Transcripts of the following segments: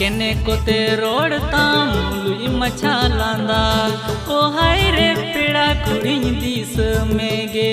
केने कोते रोड़ता मुलुई मछा लांदा ओ हाय रे पेड़ा कुड़ी दिस में गे।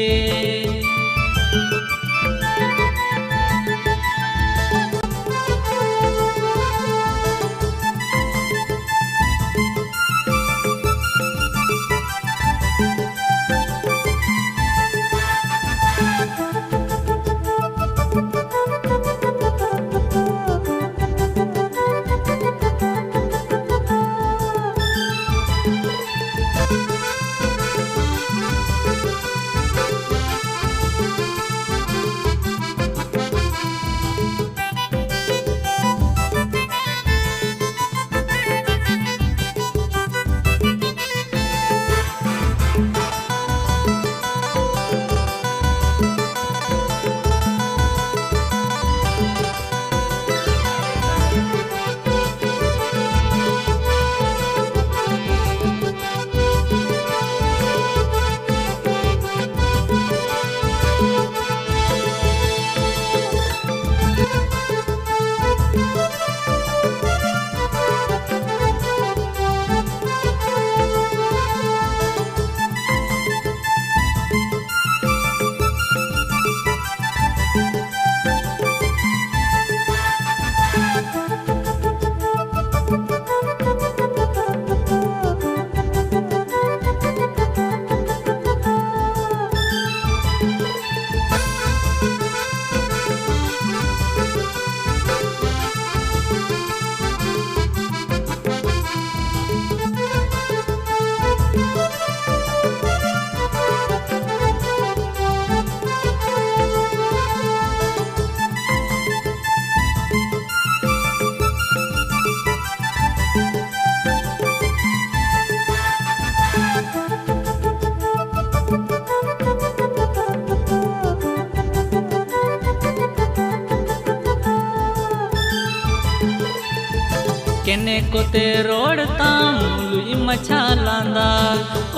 केने कोते रोड़ता मुलुई मछा लांदा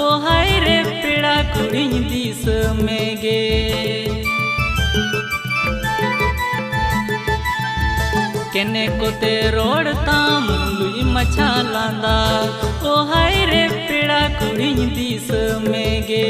ओ हाय रे पेड़ा कुड़ी दिस में गे। केने कोते रोड़ता मुलुई मछा लांदा ओ हाय रे पेड़ा कुड़ी दिस में गे।